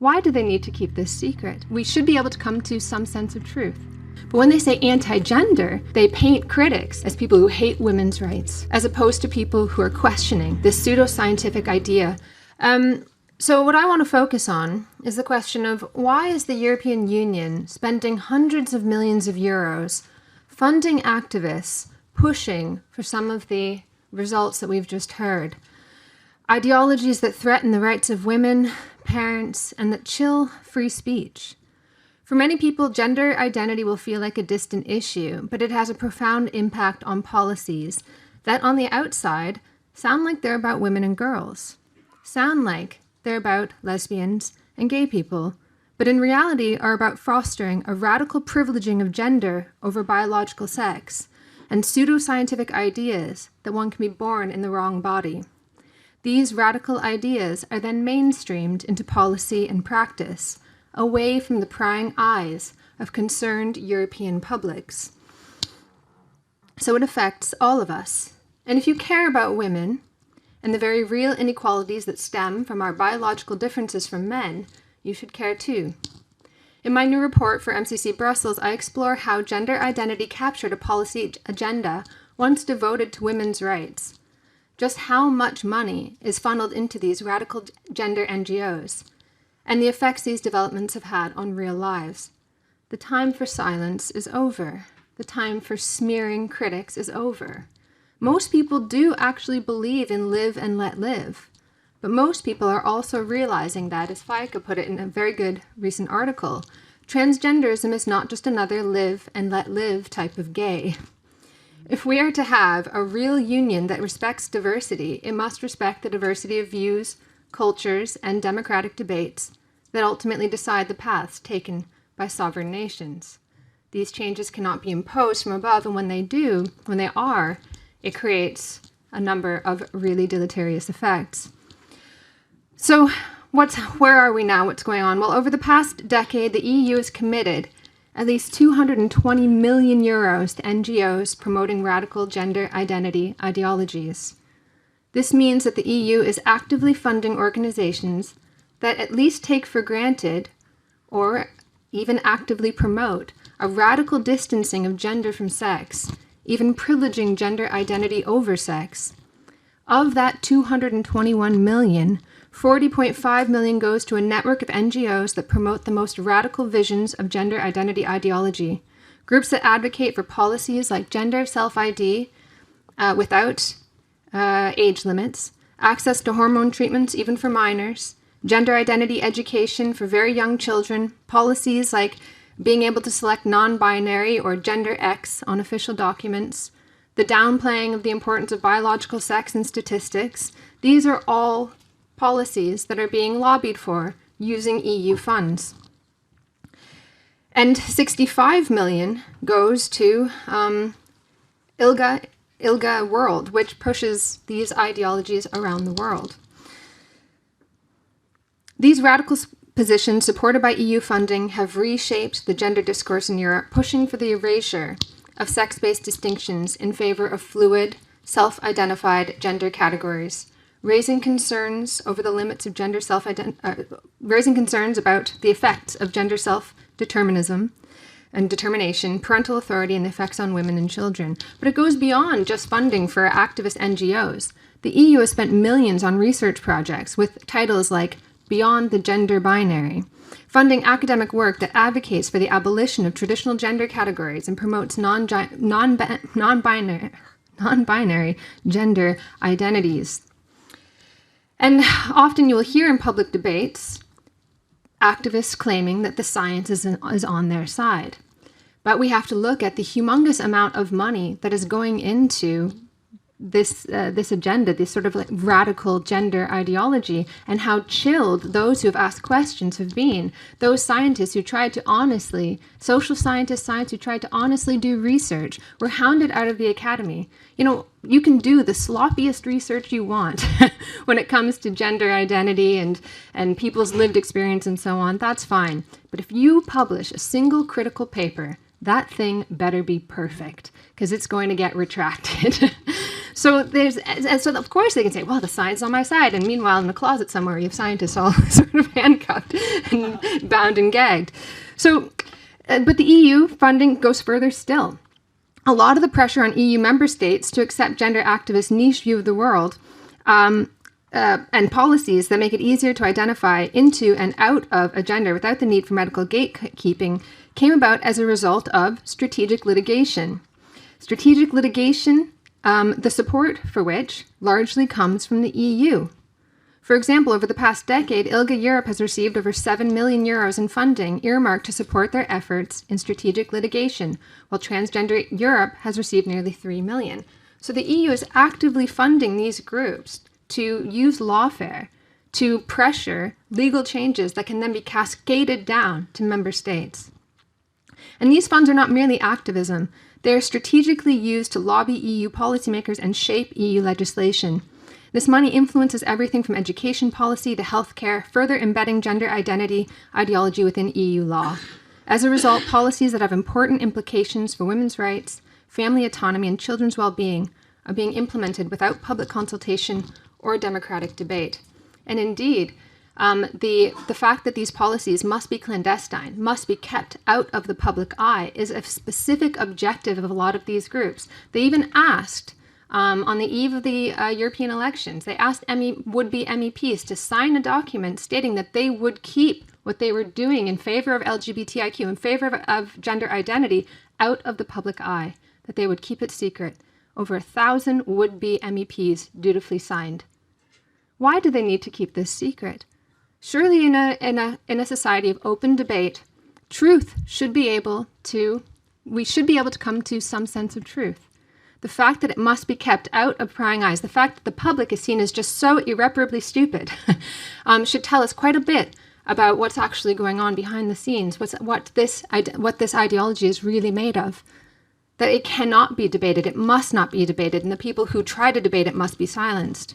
Why do they need to keep this secret? We should be able to come to some sense of truth. But when they say anti-gender, they paint critics as people who hate women's rights, as opposed to people who are questioning this pseudoscientific idea. So what I want to focus on is the question of why is the European Union spending hundreds of millions of euros funding activists pushing for some of the results that we've just heard? Ideologies that threaten the rights of women, parents, and that chill free speech. For many people, gender identity will feel like a distant issue, but it has a profound impact on policies that on the outside sound like they're about women and girls, sound like they're about lesbians and gay people, but in reality are about fostering a radical privileging of gender over biological sex and pseudoscientific ideas that one can be born in the wrong body. These radical ideas are then mainstreamed into policy and practice, away from the prying eyes of concerned European publics. So it affects all of us. And if you care about women and the very real inequalities that stem from our biological differences from men, you should care too. In my new report for MCC Brussels, I explore how gender identity captured a policy agenda once devoted to women's rights. Just how much money is funneled into these radical gender NGOs, and the effects these developments have had on real lives. The time for silence is over. The time for smearing critics is over. Most people do actually believe in live and let live, but most people are also realizing that, as Fayeka put it in a very good recent article, transgenderism is not just another live and let live type of gay. If we are to have a real union that respects diversity, it must respect the diversity of views, cultures, and democratic debates that ultimately decide the paths taken by sovereign nations. These changes cannot be imposed from above, and when they are, it creates a number of really deleterious effects. So where are we now? What's going on? Well, over the past decade, the EU has committed at least 220 million euros to NGOs promoting radical gender identity ideologies. This means that the EU is actively funding organizations that at least take for granted or even actively promote a radical distancing of gender from sex, even privileging gender identity over sex. Of that 221 million, 40.5 million goes to a network of NGOs that promote the most radical visions of gender identity ideology, groups that advocate for policies like gender self-ID without age limits, access to hormone treatments even for minors, gender identity education for very young children, policies like being able to select non-binary or gender X on official documents, the downplaying of the importance of biological sex in statistics. These are all policies that are being lobbied for using EU funds. And 65 million goes to ILGA World, which pushes these ideologies around the world. These radical positions supported by EU funding have reshaped the gender discourse in Europe, pushing for the erasure of sex-based distinctions in favor of fluid, self-identified gender categories, raising concerns over the limits of gender raising concerns about the effects of gender self-determinism and determination, parental authority, and the effects on women and children. But it goes beyond just funding for activist NGOs. The EU has spent millions on research projects with titles like Beyond the Gender Binary, funding academic work that advocates for the abolition of traditional gender categories and promotes non-binary gender identities. And often you will hear in public debates activists claiming that the science is on their side. But we have to look at the humongous amount of money that is going into this agenda, this sort of like radical gender ideology, and how chilled those who have asked questions have been. Those scientists who tried to honestly, social scientists, science who tried to honestly do research were hounded out of the academy. You know, you can do the sloppiest research you want when it comes to gender identity and people's lived experience and so on. That's fine. But if you publish a single critical paper, that thing better be perfect, because it's going to get retracted. So so of course they can say, well, the science is on my side. And meanwhile, in the closet somewhere, you have scientists all sort of handcuffed and bound and gagged. So, but the EU funding goes further still. A lot of the pressure on EU member states to accept gender activist niche view of the world and policies that make it easier to identify into and out of a gender without the need for medical gatekeeping came about as a result of strategic litigation. Strategic litigation, the support for which largely comes from the EU. For example, over the past decade, ILGA Europe has received over 7 million euros in funding earmarked to support their efforts in strategic litigation, while Transgender Europe has received nearly 3 million. So the EU is actively funding these groups to use lawfare to pressure legal changes that can then be cascaded down to member states. And these funds are not merely activism. They are strategically used to lobby EU policymakers and shape EU legislation. This money influences everything from education policy to healthcare, further embedding gender identity ideology within EU law. As a result, policies that have important implications for women's rights, family autonomy, and children's well-being are being implemented without public consultation or democratic debate. And indeed, the fact that these policies must be clandestine, must be kept out of the public eye, is a specific objective of a lot of these groups. They even asked, on the eve of the European elections, they asked would-be MEPs to sign a document stating that they would keep what they were doing in favor of LGBTIQ, in favor of gender identity, out of the public eye, that they would keep it secret. Over 1,000 would-be MEPs dutifully signed. Why do they need to keep this secret? Surely in a society of open debate, we should be able to come to some sense of truth. The fact that it must be kept out of prying eyes, the fact that the public is seen as just so irreparably stupid, should tell us quite a bit about what's actually going on behind the scenes, what this ideology is really made of. That it cannot be debated, it must not be debated, and the people who try to debate it must be silenced.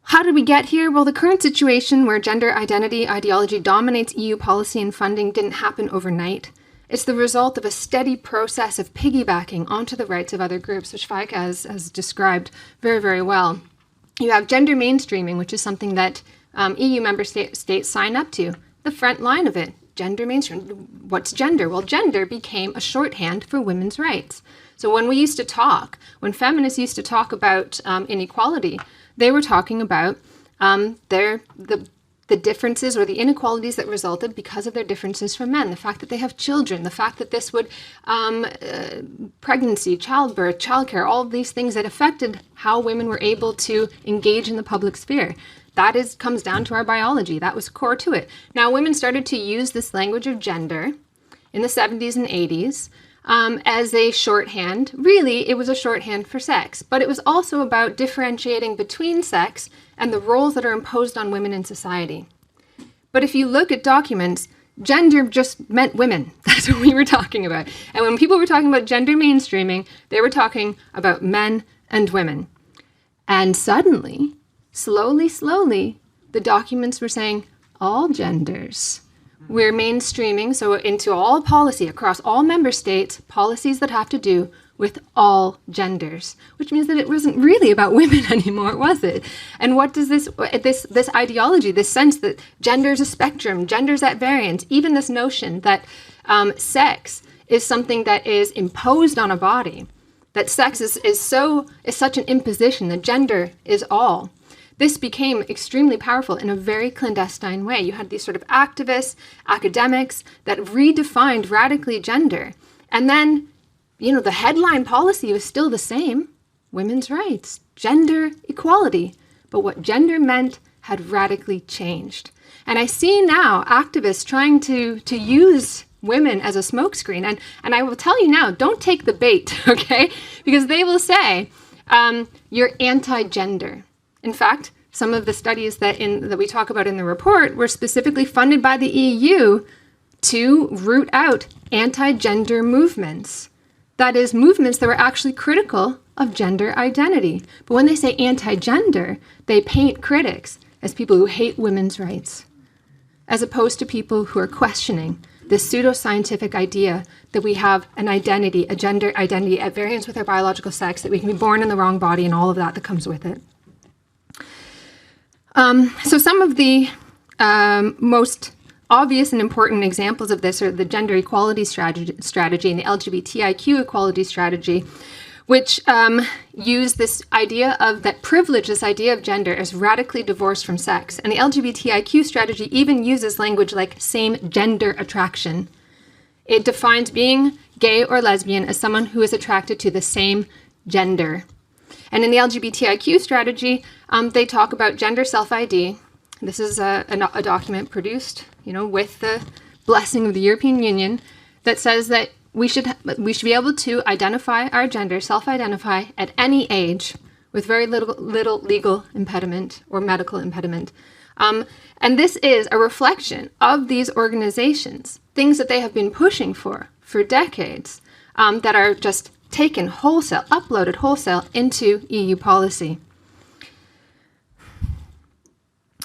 How did we get here? Well, the current situation where gender identity ideology dominates EU policy and funding didn't happen overnight. It's the result of a steady process of piggybacking onto the rights of other groups, which Feike has described very, very well. You have gender mainstreaming, which is something that EU member states sign up to. The front line of it, gender mainstream. What's gender? Well, gender became a shorthand for women's rights. So when feminists used to talk about inequality, they were talking about the differences or the inequalities that resulted because of their differences from men. The fact that they have children, the fact that this would, pregnancy, childbirth, childcare, all of these things that affected how women were able to engage in the public sphere. That comes down to our biology. That was core to it. Now, women started to use this language of gender in the 70s and 80s as a shorthand. Really, it was a shorthand for sex, but it was also about differentiating between sex and the roles that are imposed on women in society. But if you look at documents, gender just meant women. That's what we were talking about. And when people were talking about gender mainstreaming, they were talking about men and women. And suddenly, slowly, the documents were saying all genders. We're mainstreaming, so into all policy across all member states, policies that have to do with all genders, which means that it wasn't really about women anymore, was it? And what does this ideology, this sense that gender is a spectrum, gender's at variance, even this notion that sex is something that is imposed on a body, that sex is such an imposition, that gender is all. This became extremely powerful in a very clandestine way. You had these sort of activists, academics that redefined radically gender. And then, the headline policy was still the same, women's rights, gender equality. But what gender meant had radically changed. And I see now activists trying to use women as a smokescreen. And I will tell you now, don't take the bait, okay? Because they will say, you're anti-gender. In fact, some of the studies that we talk about in the report were specifically funded by the EU to root out anti-gender movements. That is, movements that were actually critical of gender identity. But when they say anti-gender, they paint critics as people who hate women's rights, as opposed to people who are questioning this pseudoscientific idea that we have an identity, a gender identity at variance with our biological sex, that we can be born in the wrong body and all of that comes with it. So some of the most obvious and important examples of this are the gender equality strategy and the LGBTIQ equality strategy, which use this idea of that privilege, this idea of gender as radically divorced from sex. And the LGBTIQ strategy even uses language like same gender attraction. It defines being gay or lesbian as someone who is attracted to the same gender. And in the LGBTIQ strategy, they talk about gender self-ID. This is a document produced, with the blessing of the European Union, that says that we should be able to identify our gender, self-identify at any age with very little legal impediment or medical impediment. And this is a reflection of these organizations, things that they have been pushing for decades, that are just taken wholesale, uploaded wholesale into EU policy.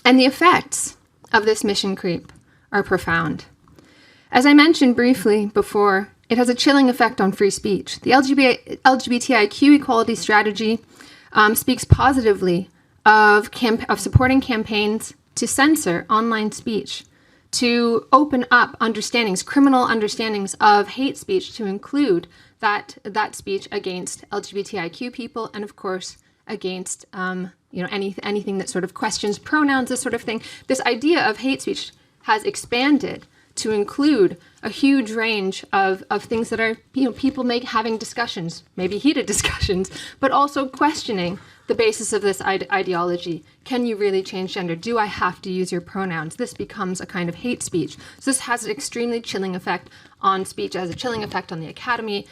And the effects of this mission creep are profound. As I mentioned briefly before, it has a chilling effect on free speech. The LGBTIQ equality strategy speaks positively of supporting campaigns to censor online speech, to open up understandings, criminal understandings of hate speech, to include that speech against LGBTIQ people, and of course against anything that sort of questions pronouns, this sort of thing. This idea of hate speech has expanded to include a huge range of things that are, people having discussions, maybe heated discussions, but also questioning the basis of this ideology. Can you really change gender? Do I have to use your pronouns? This becomes a kind of hate speech. So this has an extremely chilling effect on speech, has a chilling effect on the academy.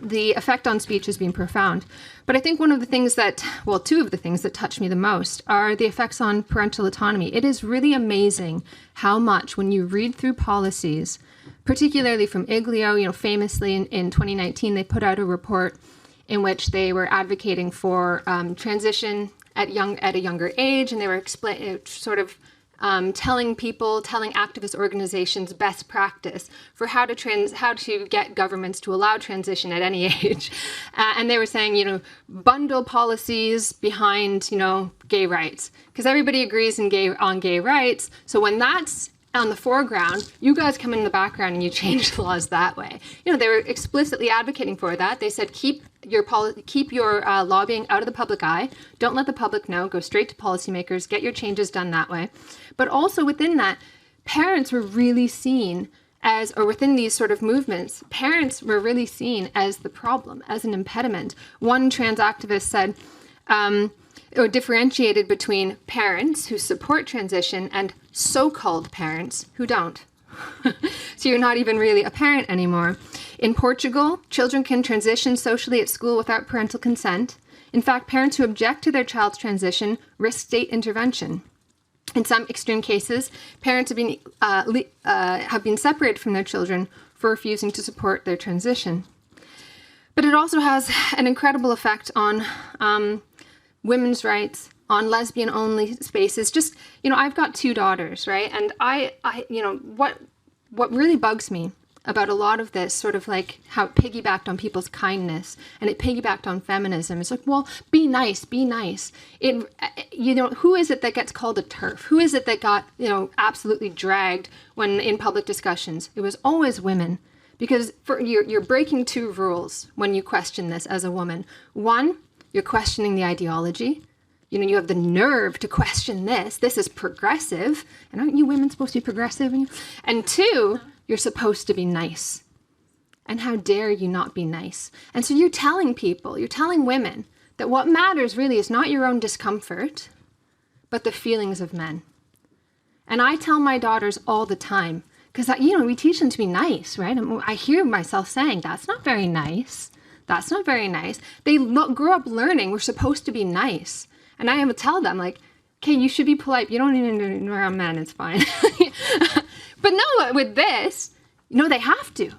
The effect on speech has been profound. But I think two of the things that touch me the most are the effects on parental autonomy. It is really amazing how much, when you read through policies, particularly from IGLIO, famously in 2019, they put out a report in which they were advocating for transition at a younger age, and they were telling activist organizations best practice for how to get governments to allow transition at any age. And they were saying, bundle policies behind, gay rights, because everybody agrees on gay rights. So when that's on the foreground, you guys come in the background and you change the laws that way. They were explicitly advocating for that. They said, keep your lobbying out of the public eye. Don't let the public know. Go straight to policymakers. Get your changes done that way. But also within that, parents were really seen as, or within these sort of movements, parents were really seen as the problem, as an impediment. One trans activist said, or differentiated between parents who support transition and so-called parents who don't. So you're not even really a parent anymore. In Portugal, children can transition socially at school without parental consent. In fact, parents who object to their child's transition risk state intervention. In some extreme cases, parents have been separated from their children for refusing to support their transition. But it also has an incredible effect on women's rights, on lesbian-only spaces. Just, I've got 2 daughters, right? And what really bugs me about a lot of this, sort of like how it piggybacked on people's kindness and it piggybacked on feminism. It's like, well, be nice, be nice. Who is it that gets called a TERF? Who is it that got, absolutely dragged when in public discussions? It was always women. Because you're breaking 2 rules when you question this as a woman. One, you're questioning the ideology. You have the nerve to question this. This is progressive. And aren't you women supposed to be progressive? And 2, you're supposed to be nice. And how dare you not be nice? And so you're telling women that what matters really is not your own discomfort, but the feelings of men. And I tell my daughters all the time, because, we teach them to be nice, right? And I hear myself saying, that's not very nice. That's not very nice. They grew up learning we're supposed to be nice. And I would tell them, like, okay, you should be polite. You don't even know around men. It's fine. But no, with this, they have to.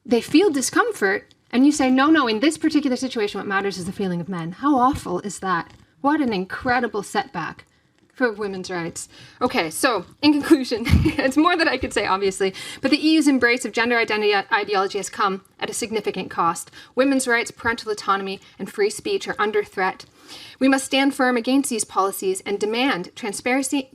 They feel discomfort. And you say, no, in this particular situation, what matters is the feeling of men. How awful is that? What an incredible setback for women's rights. Okay, so in conclusion, it's more that I could say, obviously, but the EU's embrace of gender identity ideology has come at a significant cost. Women's rights, parental autonomy, and free speech are under threat. We must stand firm against these policies and demand transparency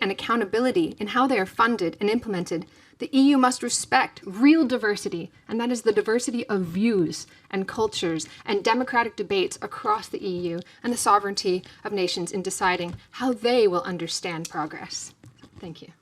and accountability in how they are funded and implemented. The EU must respect real diversity, and that is the diversity of views and cultures and democratic debates across the EU and the sovereignty of nations in deciding how they will understand progress. Thank you.